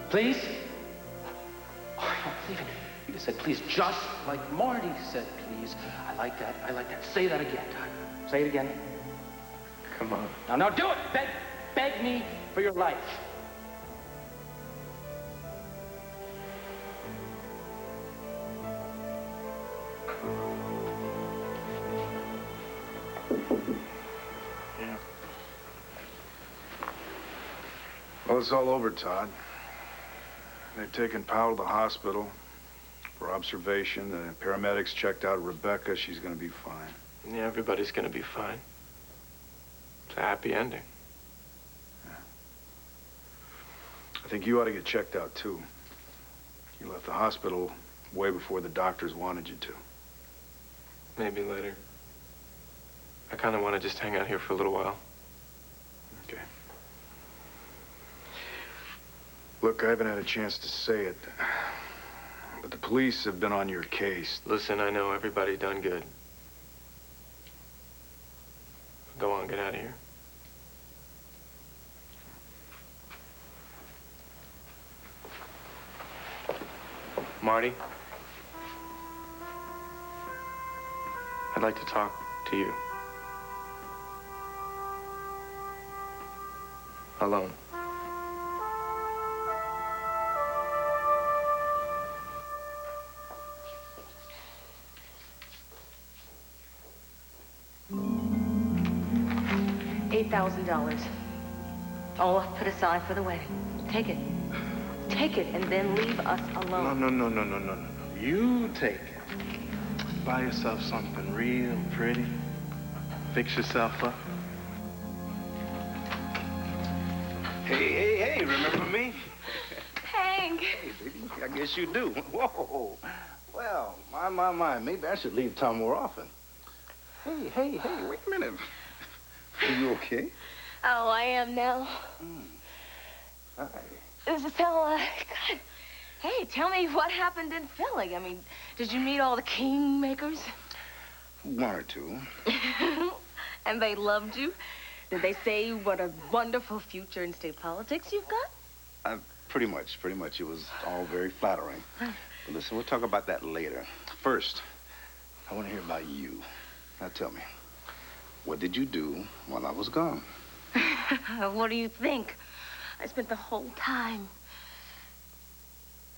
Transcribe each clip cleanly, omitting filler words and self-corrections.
Please? Oh, I don't believe it. You just said please, just like Marty said please. I like that. I like that. Say that again, Todd. Say it again. Come on. Now, do it. Beg me for your life. Yeah. Well, it's all over, Todd. They've taken Powell to the hospital for observation. The paramedics checked out Rebecca. She's going to be fine. Yeah, everybody's gonna be fine. It's a happy ending. Yeah. I think you ought to get checked out, too. You left the hospital way before the doctors wanted you to. Maybe later. I kind of want to just hang out here for a little while. Okay. Look, I haven't had a chance to say it, but the police have been on your case. Listen, I know everybody done good. Go on, get out of here. Marty, I'd like to talk to you. Alone. $8,000. All put aside for the wedding. Take it. Take it and then leave us alone. No. You take it. Buy yourself something real pretty. Fix yourself up. Hey, remember me? Hank. Hey, baby, I guess you do. Whoa. Well, my. Maybe I should leave town more often. Hey, wait a minute. Are you okay? Oh, I am now. Hi. So, God. Hey, tell me what happened in Philly. I mean, did you meet all the kingmakers? One or two. And they loved you? Did they say what a wonderful future in state politics you've got? Pretty much. It was all very flattering. But listen, we'll talk about that later. First, I want to hear about you. Now tell me, what did you do while I was gone? What do you think? I spent the whole time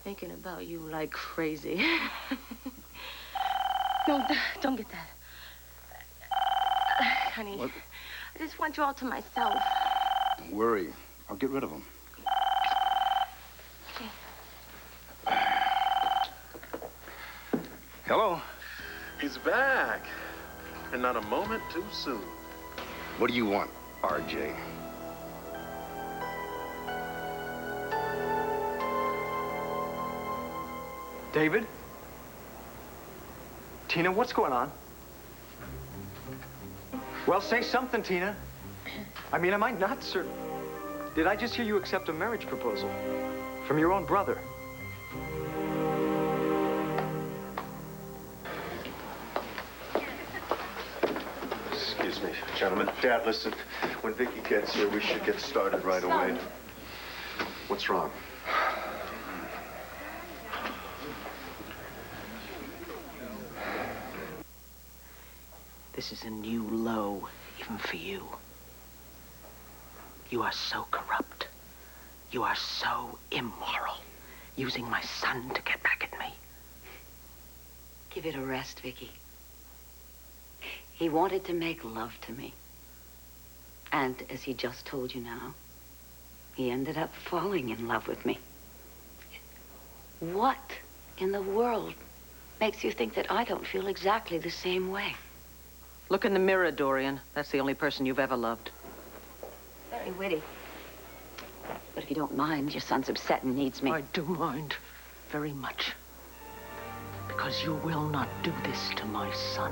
thinking about you like crazy. No, don't get that. Honey, what? I just want you all to myself. Don't worry. I'll get rid of them. Okay. Hello? He's back. And not a moment too soon. What do you want, RJ? David? Tina, what's going on? Well, say something, Tina. I mean, am I not certain? Did I just hear you accept a marriage proposal from your own brother? Excuse me, gentlemen. Dad, listen. When Vicky gets here, we should get started right away. What's wrong? This is a new low, even for you. You are so corrupt. You are so immoral, using my son to get back at me. Give it a rest, Vicky. He wanted to make love to me. And as he just told you now, he ended up falling in love with me. What in the world makes you think that I don't feel exactly the same way? Look in the mirror, Dorian. That's the only person you've ever loved. Very witty. But if you don't mind, your son's upset and needs me. I do mind very much. Because you will not do this to my son.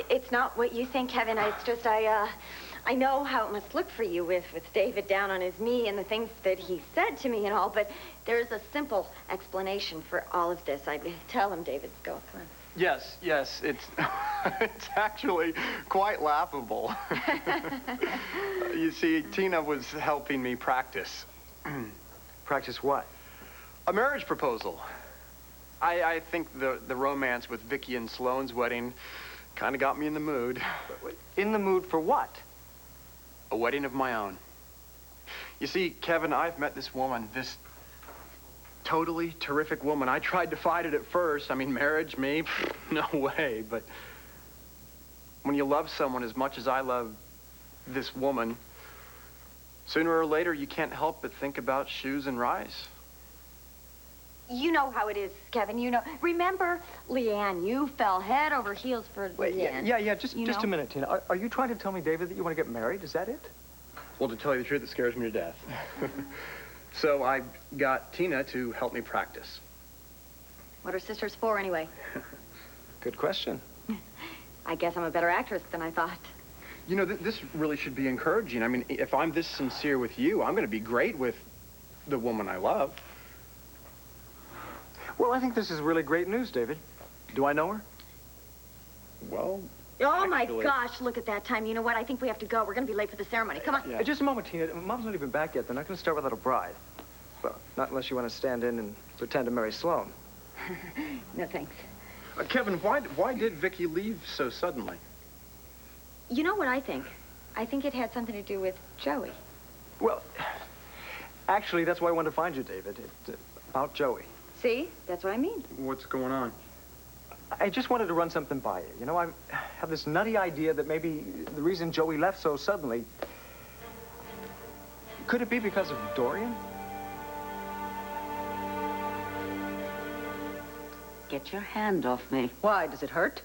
It's not what you think, Kevin. It's just I know how it must look for you with David down on his knee and the things that he said to me and all, but there's a simple explanation for all of this. I tell him, David. Go, come on. Yes, it's it's actually quite laughable. You see, Tina was helping me practice. Practice what? A marriage proposal. I think the romance with Vicky and Sloane's wedding kind of got me in the mood. In the mood for what? A wedding of my own. You see, Kevin, I've met this woman, this totally terrific woman. I tried to fight it at first. I mean, marriage, me, no way. But when you love someone as much as I love this woman, sooner or later, you can't help but think about shoes and rice. You know how it is, Kevin. You know. Remember, Leanne, you fell head over heels for Leanne. Yeah, just a minute, Tina. Are you trying to tell me, David, that you want to get married? Is that it? Well, to tell you the truth, it scares me to death. So I got Tina to help me practice. What are sisters for, anyway? Good question. I guess I'm a better actress than I thought. You know, this really should be encouraging. I mean, if I'm this sincere with you, I'm going to be great with the woman I love. Well, I think this is really great news, David. Do I know her? Well, oh, my gosh, look at that time. You know what? I think we have to go. We're going to be late for the ceremony. Come on. Yeah. Just a moment, Tina. Mom's not even back yet. They're not going to start without a bride. Well, not unless you want to stand in and pretend to marry Sloane. No, thanks. Kevin, why did Vicky leave so suddenly? You know what I think? I think it had something to do with Joey. Well, actually, that's why I wanted to find you, David. It's about Joey. See? That's what I mean. What's going on? I just wanted to run something by you. You know, I have this nutty idea that maybe the reason Joey left so suddenly... Could it be because of Dorian? Get your hand off me. Why? Does it hurt?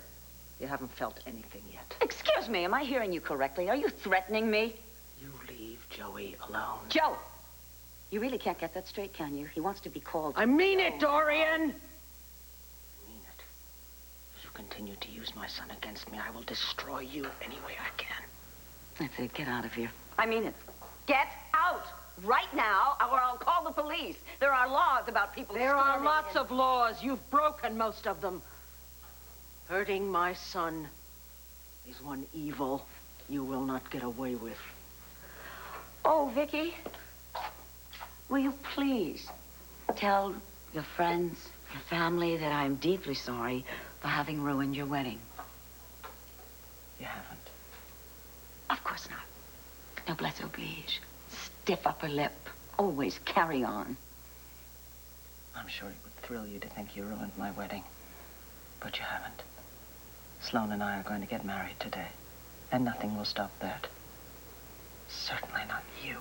You haven't felt anything yet. Excuse me, am I hearing you correctly? Are you threatening me? You leave Joey alone. Joe! You really can't get that straight, can you? He wants to be called... I mean it, Dorian! I mean it. If you continue to use my son against me, I will destroy you any way I can. That's it. Get out of here. I mean it. Get out! Right now, or I'll call the police. There are laws about people There are storming lots in. of laws. You've broken most of them. Hurting my son is one evil you will not get away with. Oh, Vicky, will you please tell your friends, your family that I'm deeply sorry for having ruined your wedding? You haven't. Of course not. Noblesse oblige. Stiff upper lip. Always carry on. I'm sure it would thrill you to think you ruined my wedding. But you haven't. Sloane and I are going to get married today. And nothing will stop that. Certainly not you.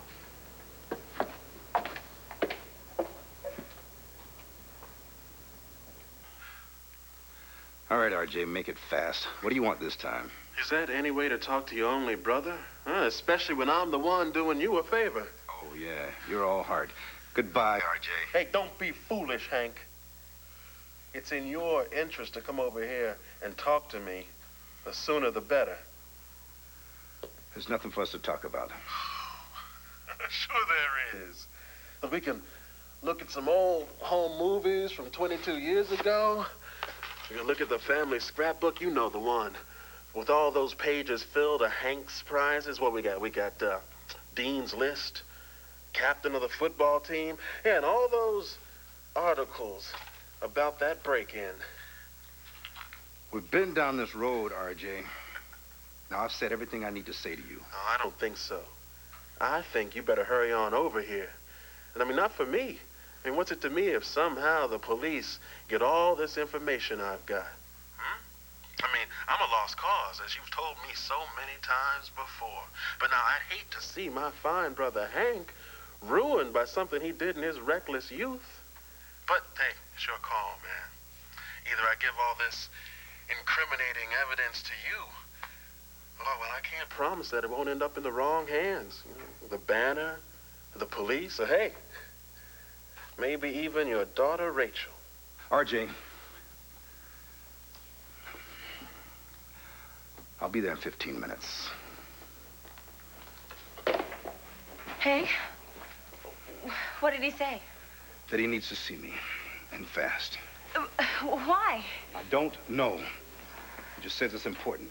All right, RJ, make it fast. What do you want this time? Is that any way to talk to your only brother? Especially when I'm the one doing you a favor. Oh, yeah, you're all heart. Goodbye, RJ. Hey, don't be foolish, Hank. It's in your interest to come over here and talk to me. The sooner, the better. There's nothing for us to talk about. Sure there is. But we can look at some old home movies from 22 years ago. We can look at the family scrapbook. You know the one. With all those pages filled of Hank's prizes. What we got? We got Dean's List, captain of the football team, and all those articles about that break-in. We've been down this road, RJ. Now, I've said everything I need to say to you. No, I don't think so. I think you better hurry on over here. And I mean, not for me. I mean, what's it to me if somehow the police get all this information I've got? I mean, I'm a lost cause, as you've told me so many times before. But now, I'd hate to see my fine brother Hank ruined by something he did in his reckless youth. But, hey, it's your call, man. Either I give all this incriminating evidence to you, oh, well, I can't promise that it won't end up in the wrong hands. You know, the Banner, the police, or hey, maybe even your daughter, Rachel. RJ, I'll be there in 15 minutes. Hey, what did he say? That he needs to see me, and fast. Why? I don't know. He just says it's important.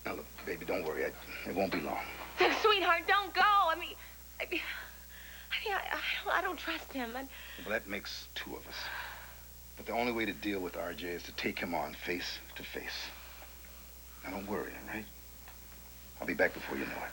Now, look, baby, don't worry. It won't be long. Sweetheart, don't go. I don't trust him. Well, that makes two of us. But the only way to deal with RJ is to take him on face to face. Now, don't worry, all right? I'll be back before you know it.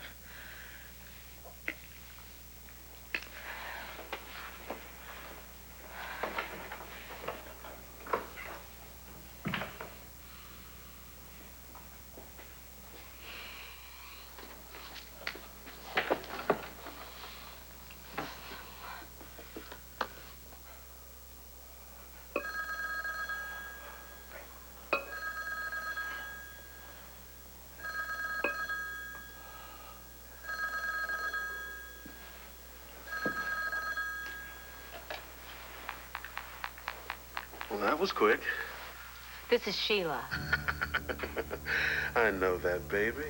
Well, that was quick. This is Sheila. I know that, baby.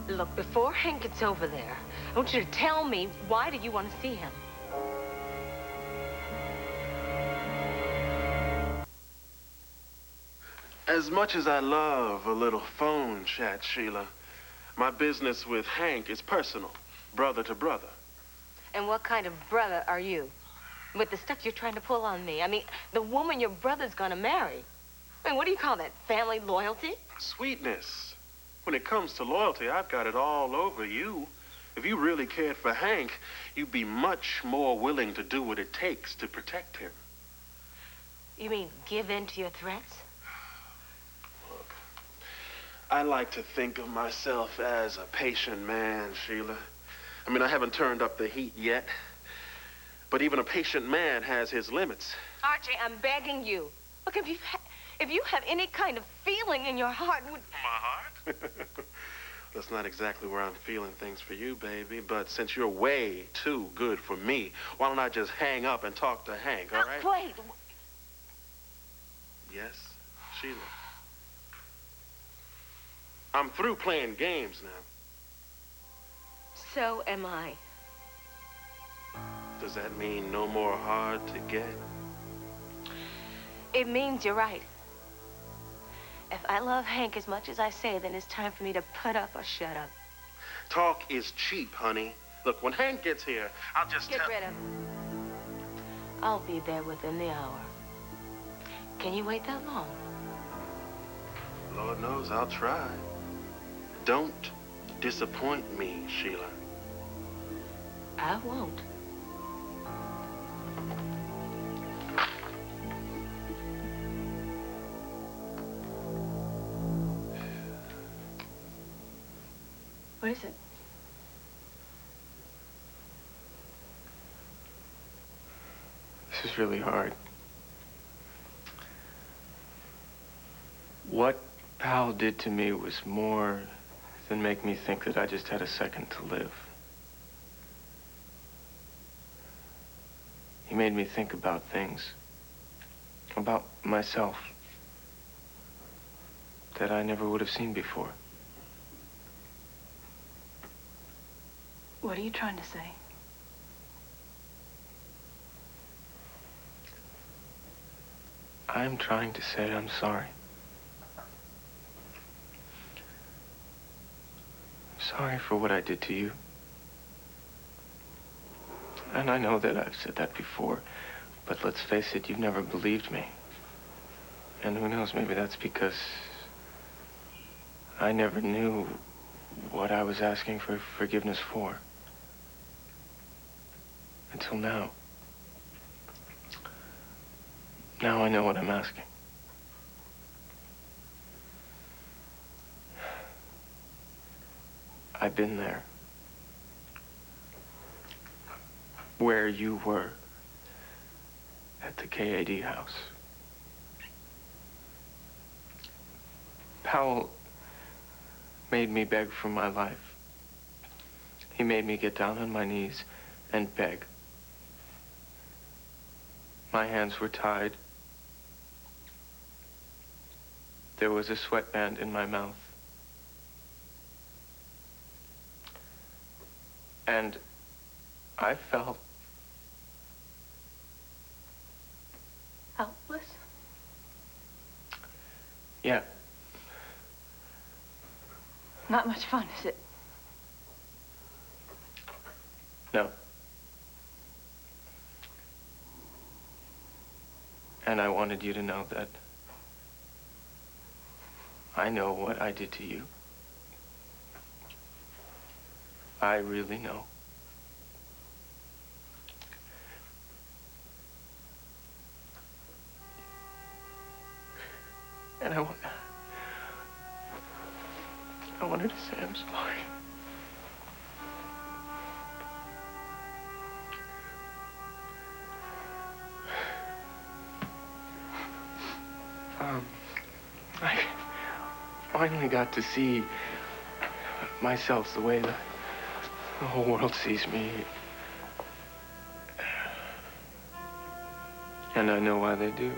Look, before Hank gets over there, I want you to tell me, why do you want to see him? As much as I love a little phone chat, Sheila, my business with Hank is personal, brother to brother. And what kind of brother are you? With the stuff you're trying to pull on me. I mean, the woman your brother's gonna marry. I mean, what do you call that? Family loyalty? Sweetness. When it comes to loyalty, I've got it all over you. If you really cared for Hank, you'd be much more willing to do what it takes to protect him. You mean give in to your threats? Look, I like to think of myself as a patient man, Sheila. I mean, I haven't turned up the heat yet. But even a patient man has his limits. Archie, I'm begging you. Look, if you have any kind of feeling in your heart... My heart? That's not exactly where I'm feeling things for you, baby. But since you're way too good for me, why don't I just hang up and talk to Hank, all right? Wait. Yes, Sheila. I'm through playing games now. So am I. Does that mean no more hard to get? It means you're right. If I love Hank as much as I say, then it's time for me to put up or shut up. Talk is cheap, honey. Look, when Hank gets here, I'll just Get rid of him. I'll be there within the hour. Can you wait that long? Lord knows I'll try. Don't disappoint me, Sheila. I won't. What is it? This is really hard. What Pal did to me was more than make me think that I just had a second to live. He made me think about things, about myself, that I never would have seen before. What are you trying to say? I'm trying to say I'm sorry. I'm sorry for what I did to you. And I know that I've said that before, but let's face it, you've never believed me. And who knows, maybe that's because I never knew what I was asking for forgiveness for. Until now. Now I know what I'm asking. I've been there. Where you were. At the KAD house. Powell made me beg for my life. He made me get down on my knees and beg. My hands were tied. There was a sweatband in my mouth. And I felt Yeah. Not much fun, is it? No. And I wanted you to know that I know what I did to you. I really know. And I wanted to say I'm sorry. I finally got to see myself the way the whole world sees me. And I know why they do.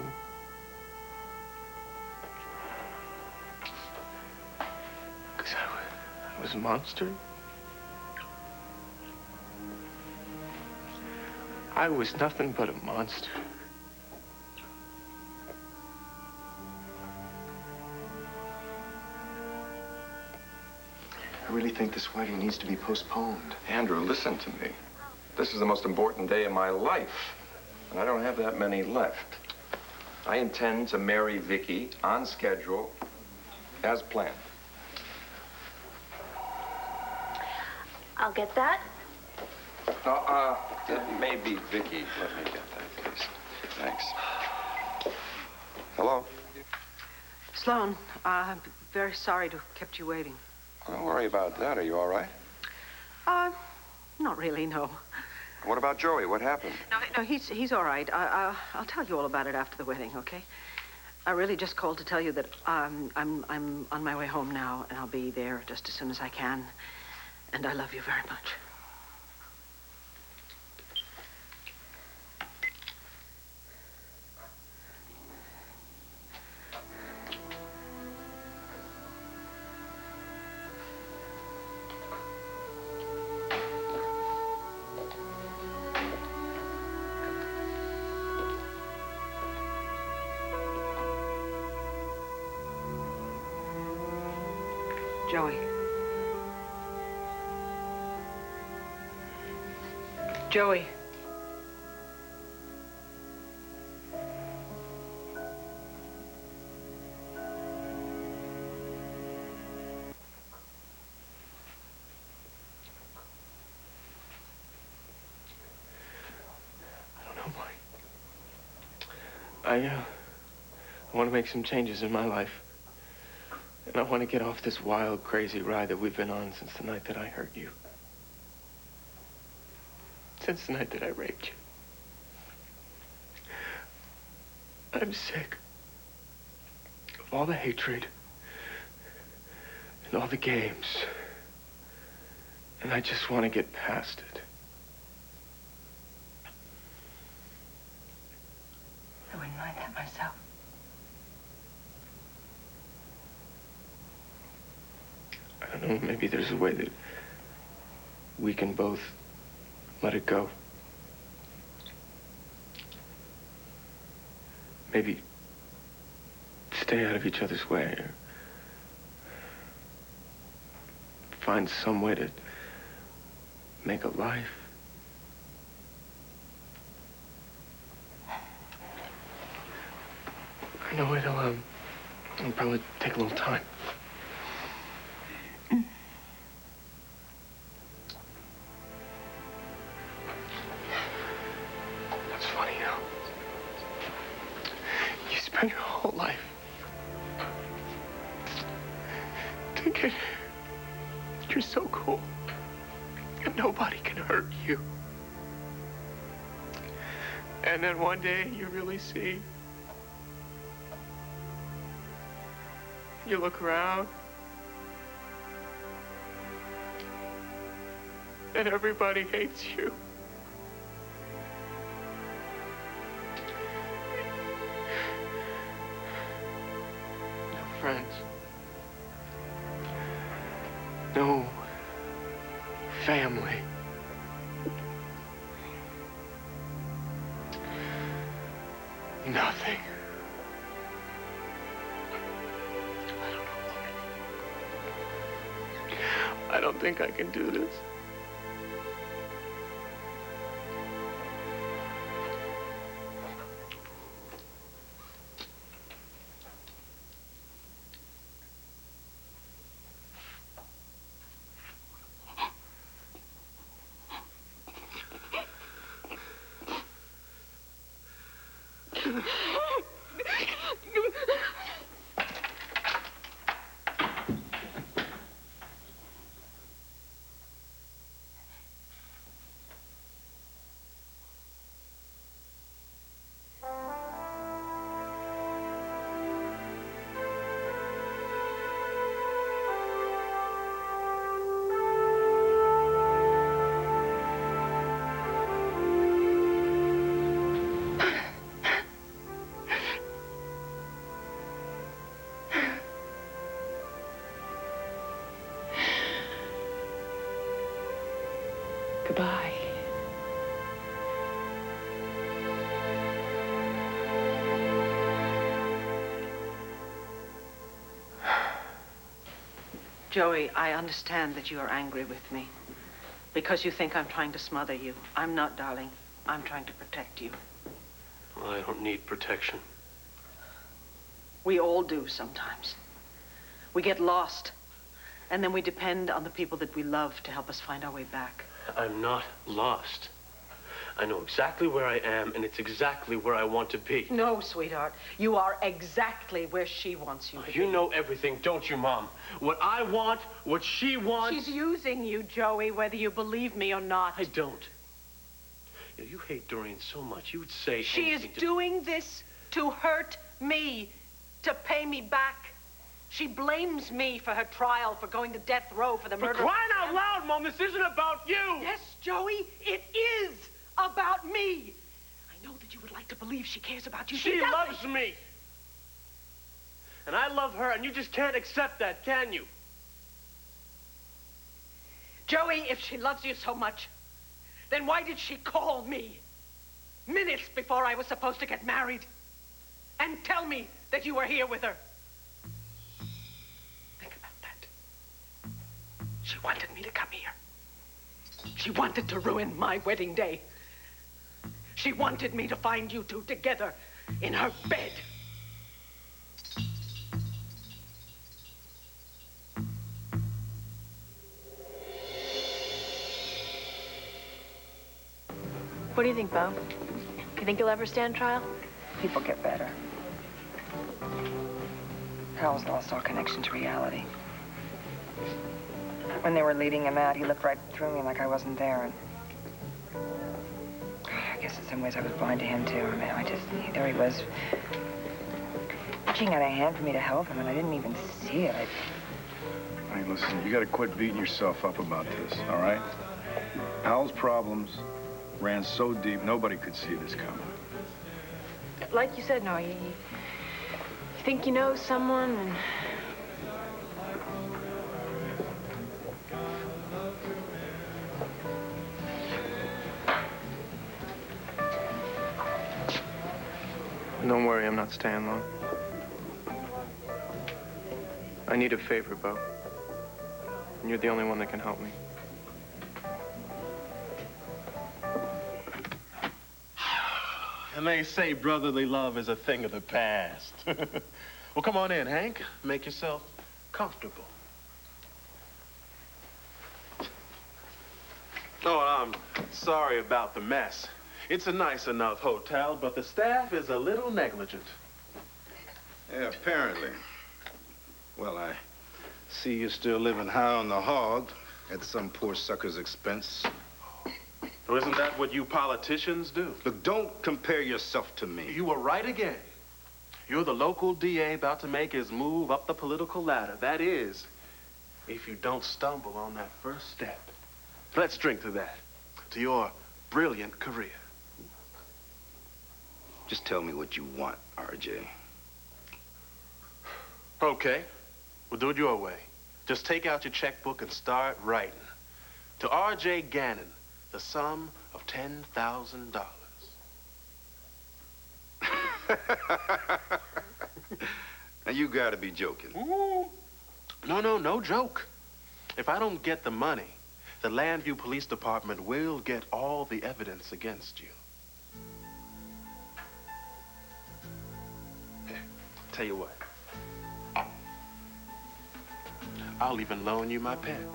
Because I was a monster. I was nothing but a monster. I really think this wedding needs to be postponed. Andrew, listen to me. This is the most important day of my life, and I don't have that many left. I intend to marry Vicky on schedule, as planned. I'll get that. Maybe Vicky. Let me get that, please. Thanks. Hello? Sloan, I'm very sorry to have kept you waiting. Don't worry about that. Are you all right? Not really, no. What about Joey? What happened? No, he's all right. I'll tell you all about it after the wedding, okay? I really just called to tell you that I'm on my way home now, and I'll be there just as soon as I can. And I love you very much. Joey. Joey. I want to make some changes in my life. And I want to get off this wild, crazy ride that we've been on since the night that I hurt you. Since the night that I raped you. I'm sick of all the hatred and all the games. And I just want to get past it. I wouldn't mind that myself. I don't know, maybe there's a way that we can both let it go. Maybe stay out of each other's way, or find some way to make a life. I know it'll probably take a little time. That's funny, you know. You spend your whole life thinking you're so cool and nobody can hurt you. And then one day you really see. You look around, and everybody hates you. No friends. No family. Nothing. don't think I can do this. Goodbye. Joey, I understand that you are angry with me because you think I'm trying to smother you. I'm not, darling. I'm trying to protect you. Well, I don't need protection. We all do sometimes. We get lost, and then we depend on the people that we love to help us find our way back. I'm not lost. I know exactly where I am, and it's exactly where I want to be. No, sweetheart. You are exactly where she wants you to be. You know everything, don't you, Mom? What I want, what she wants. She's using you, Joey, whether you believe me or not. I don't. You hate Doreen so much, you would say She is doing this to hurt me, to pay me back. She blames me for her trial, for going to death row for the murder. For crying out loud, Mom, this isn't about you! Yes, Joey, it is about me. I know that you would like to believe she cares about you. She loves me. And I love her, and you just can't accept that, can you? Joey, if she loves you so much, then why did she call me minutes before I was supposed to get married and tell me that you were here with her? Think about that. She wanted me to come here. She wanted to ruin my wedding day. She wanted me to find you two together in her bed. What do you think, Bo? You think you'll ever stand trial? People get better. Hal's lost all connection to reality. When they were leading him out, he looked right through me like I wasn't there. And I guess in some ways I was blind to him, too. I mean, there he was, reaching out a hand for me to help him, and I didn't even see it. Hey, listen, you gotta quit beating yourself up about this, all right? Hal's problems ran so deep, nobody could see this coming. Like you said, no, you think you know someone and... Don't worry, I'm not staying long. I need a favor, Bo. And you're the only one that can help me. And they say brotherly love is a thing of the past. Well, come on in, Hank. Make yourself comfortable. Oh, I'm sorry about the mess. It's a nice enough hotel, but the staff is a little negligent. Yeah, apparently. Well, I see you're still living high on the hog at some poor sucker's expense. Well, isn't that what you politicians do? Look, don't compare yourself to me. You were right again. You're the local DA about to make his move up the political ladder. That is, if you don't stumble on that first step. Let's drink to that, to your brilliant career. Just tell me what you want, RJ. Okay, we'll do it your way. Just take out your checkbook and start writing. To R.J. Gannon, the sum of $10,000. Now, you gotta be joking. Ooh. No joke. If I don't get the money, the Landview Police Department will get all the evidence against you. Here, tell you what. I'll even loan you my pen.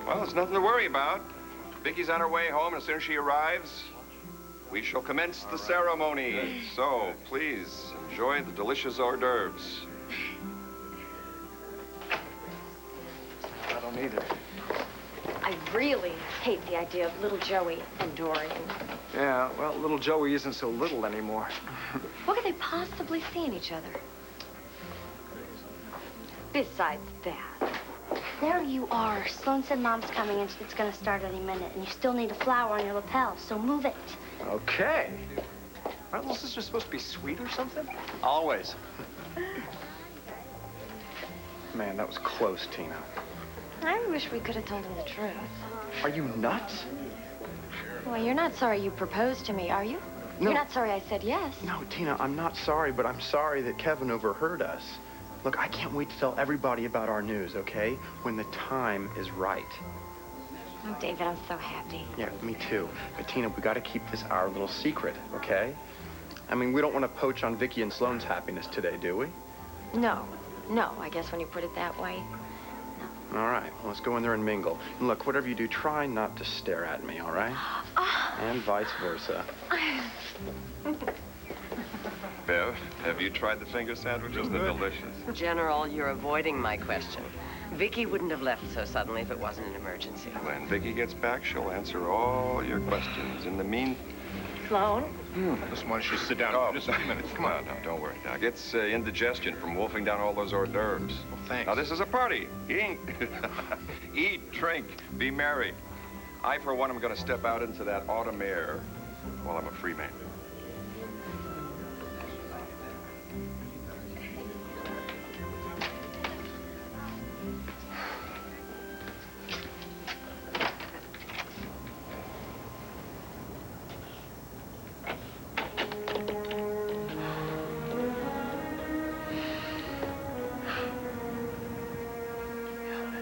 Well, there's nothing to worry about. Vicky's on her way home, and as soon as she arrives, we shall commence the ceremony. So, please, enjoy the delicious hors d'oeuvres. I don't either. I really hate the idea of little Joey and Dorian. Yeah, well, little Joey isn't so little anymore. What could they possibly see in each other? Besides that. There you are. Sloan said Mom's coming and it's gonna start any minute, and you still need a flower on your lapel, so move it. Okay. Aren't little sisters supposed to be sweet or something? Always. Man, that was close, Tina. I wish we could have told him the truth. Are you nuts? Well, you're not sorry you proposed to me, are you? No. You're not sorry I said yes. No, Tina, I'm not sorry, but I'm sorry that Kevin overheard us. Look, I can't wait to tell everybody about our news, okay? When the time is right. Oh, David, I'm so happy. Yeah, me too. But Tina, we gotta keep this our little secret, okay? I mean, we don't want to poach on Vicky and Sloane's happiness today, do we? No, I guess when you put it that way. All right, well, let's go in there and mingle. And look, whatever you do, try not to stare at me, all right? And vice versa. Bev, have you tried the finger sandwiches? They're delicious. General, you're avoiding my question. Vicky wouldn't have left so suddenly if it wasn't an emergency. When Vicky gets back, she'll answer all your questions. In the mean... Sloan? Listen, why don't you sit down just a few minutes? Come on. No, don't worry, Doc. It's indigestion from wolfing down all those hors d'oeuvres. Well, thanks. Now, this is a party. Eat, drink, be merry. I, for one, am going to step out into that autumn air while I'm a free man.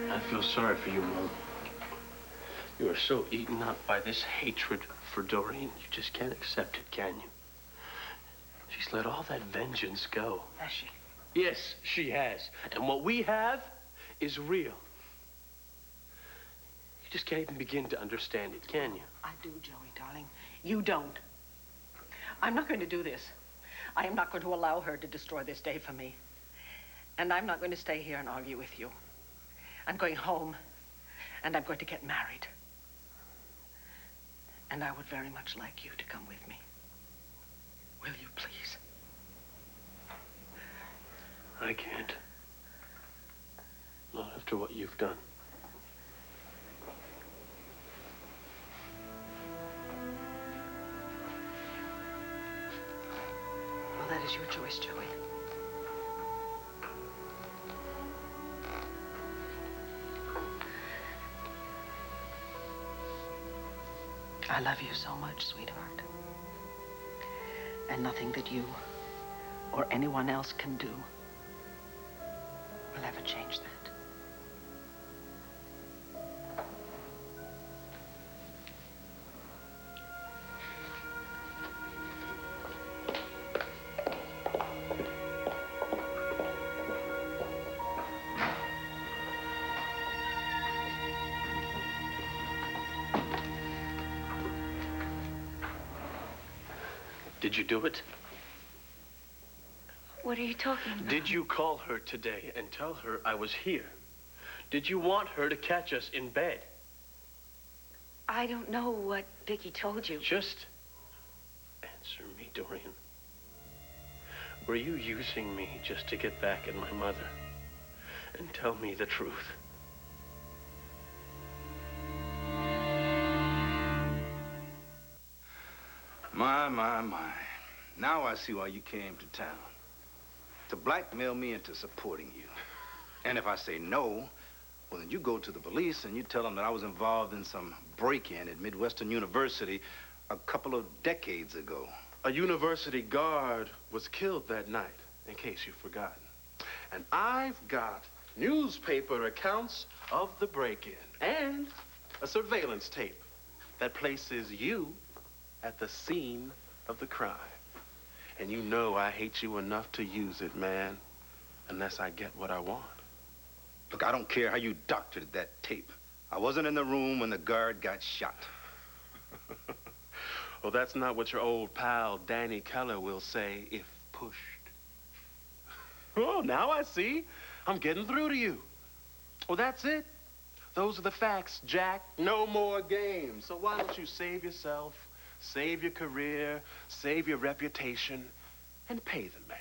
I feel sorry for you, Mom. You are so eaten up by this hatred for Doreen, you just can't accept it, can you? She's let all that vengeance go. Has she? Yes, she has. And what we have is real. You just can't even begin to understand it, can you? I do, Joey, darling. You don't. I'm not going to do this. I am not going to allow her to destroy this day for me. And I'm not going to stay here and argue with you. I'm going home, and I'm going to get married. And I would very much like you to come with me. Will you, please? I can't. Not after what you've done. Well, that is your choice, Joey. I love you so much, sweetheart. And nothing that you or anyone else can do will ever change that. Did you do it? What are you talking about? Did you call her today and tell her I was here? Did you want her to catch us in bed? I don't know what Vicky told you. Just answer me, Dorian. Were you using me just to get back at my mother? And tell me the truth. My. Now I see why you came to town. To blackmail me into supporting you. And if I say no, well, then you go to the police and you tell them that I was involved in some break-in at Midwestern University a couple of decades ago. A university guard was killed that night, in case you've forgotten. And I've got newspaper accounts of the break-in and a surveillance tape that places you at the scene of the crime. And you know I hate you enough to use it, man, unless I get what I want. Look, I don't care how you doctored that tape. I wasn't in the room when the guard got shot. Well, that's not what your old pal Danny Keller will say if pushed. Oh, now I see. I'm getting through to you. Well, that's it. Those are the facts, Jack. No more games. So why don't you save yourself, save your career, save your reputation, and pay the man?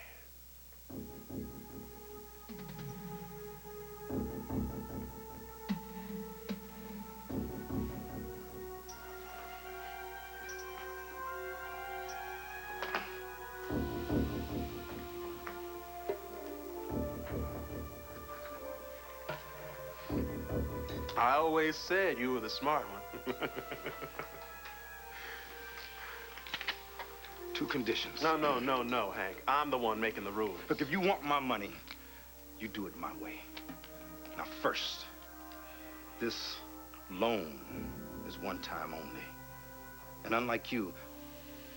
I always said you were the smart one. Two conditions. No, Hank. I'm the one making the rules. Look, if you want my money, you do it my way. Now, first, this loan is one time only. And unlike you,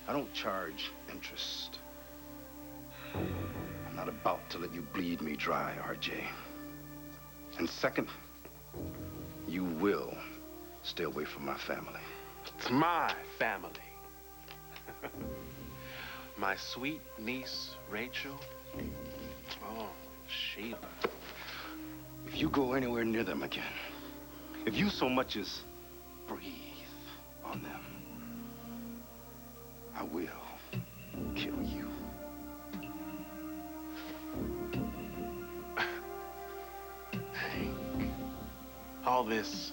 I don't charge interest. I'm not about to let you bleed me dry, RJ. And second, you will stay away from my family. It's my family. My sweet niece, Rachel. Oh, Sheila. If you go anywhere near them again, if you so much as breathe on them, I will kill you. All this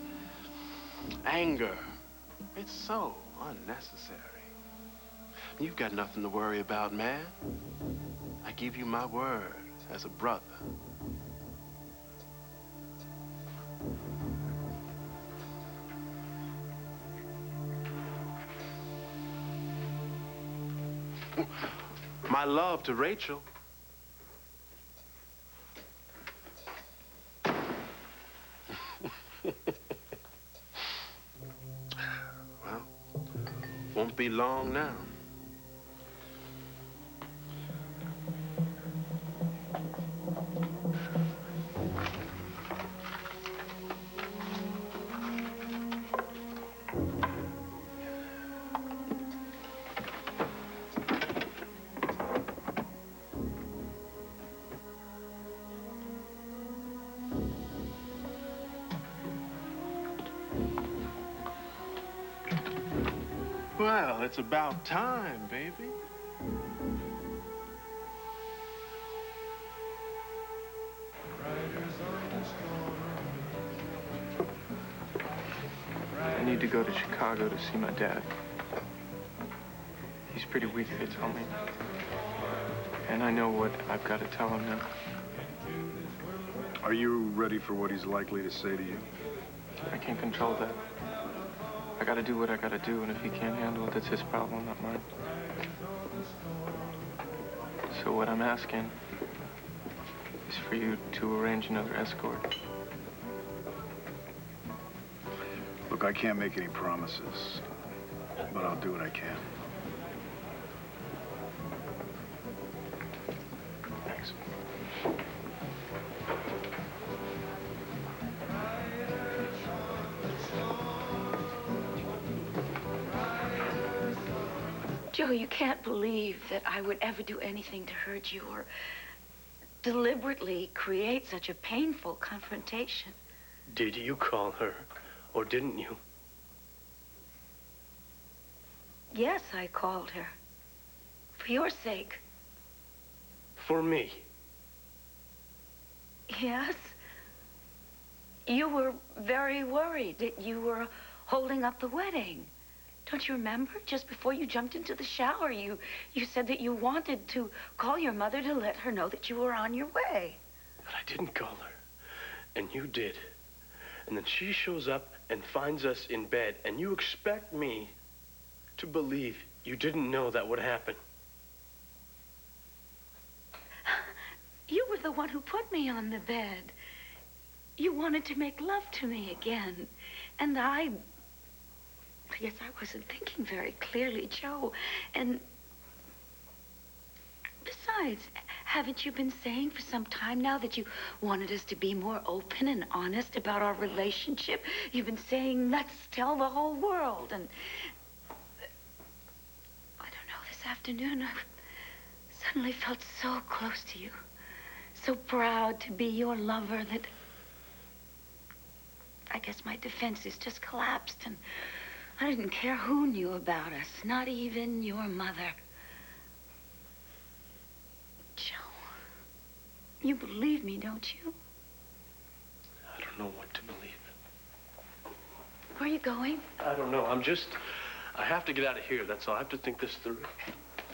anger, it's so unnecessary. You've got nothing to worry about, man. I give you my word as a brother. My love to Rachel. Well, won't be long now. Well, it's about time, baby. I need to go to Chicago to see my dad. He's pretty weak, they tell me. And I know what I've got to tell him now. Are you ready for what he's likely to say to you? I can't control that. I gotta do what I gotta do, and if he can't handle it, that's his problem, not mine. So what I'm asking is for you to arrange another escort. Look, I can't make any promises, but I'll do what I can. Thanks. Joe, you can't believe that I would ever do anything to hurt you or deliberately create such a painful confrontation. Did you call her, or didn't you? Yes, I called her. For your sake. For me? Yes. You were very worried that you were holding up the wedding. Don't you remember? Just before you jumped into the shower, you said that you wanted to call your mother to let her know that you were on your way. But I didn't call her. And you did. And then she shows up and finds us in bed, and you expect me to believe you didn't know that would happen. You were the one who put me on the bed. You wanted to make love to me again. And I guess I wasn't thinking very clearly, Joe. And besides, haven't you been saying for some time now that you wanted us to be more open and honest about our relationship? You've been saying, let's tell the whole world. And I don't know, this afternoon, I suddenly felt so close to you. So proud to be your lover that I guess my defenses just collapsed, and I didn't care who knew about us, not even your mother. Joe, you believe me, don't you? I don't know what to believe. Where are you going? I don't know. I have to get out of here. That's all. I have to think this through.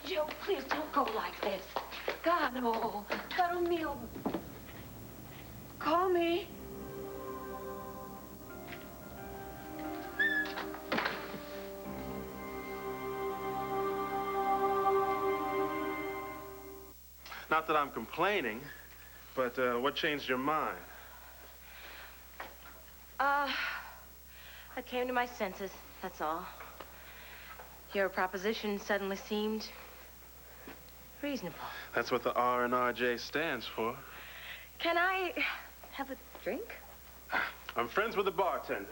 Joe, please don't go like this. Caro mio. Call me. Not that I'm complaining, but what changed your mind? I came to my senses, that's all. Your proposition suddenly seemed reasonable. That's what the R and RJ stands for. Can I have a drink? I'm friends with the bartender.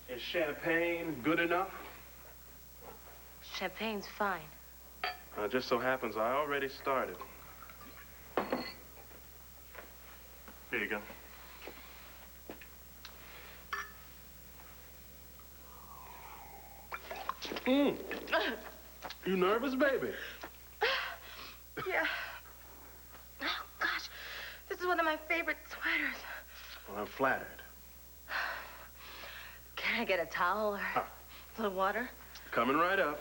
Is champagne good enough? Champagne's fine. Just so happens I already started. Here you go. You nervous, baby? Yeah. Oh, gosh. This is one of my favorite sweaters. Well, I'm flattered. Can I get a towel or a little water? Coming right up.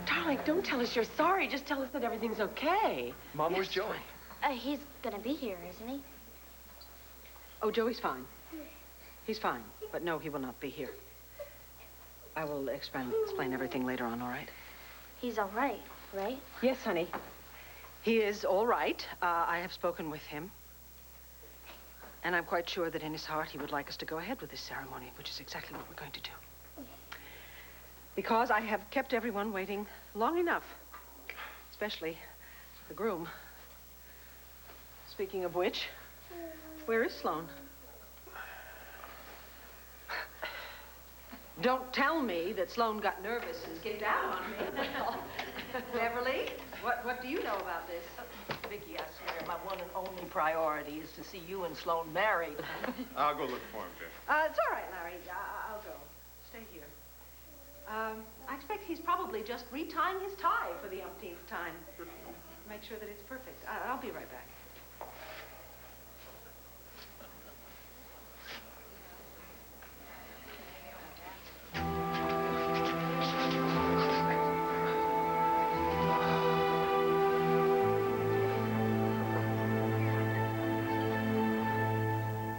Darling, don't tell us you're sorry. Just tell us that everything's okay. Mom, where's Joey? He's gonna be here, isn't he? Oh, Joey's fine. He's fine. But no, he will not be here. I will explain everything later on, all right? He's all right, right? Yes, honey. He is all right. I have spoken with him. And I'm quite sure that in his heart he would like us to go ahead with this ceremony, which is exactly what we're going to do. Because I have kept everyone waiting long enough. Especially the groom. Speaking of which, where is Sloan? Don't tell me that Sloan got nervous and skipped out on me. Beverly, what do you know about this? Vicky, I swear, my one and only priority is to see you and Sloan married. I'll go look for him, Vic. It's all right, Larry. I'll go. Stay here. I expect he's probably just retying his tie for the umpteenth time. Make sure that it's perfect. I'll be right back.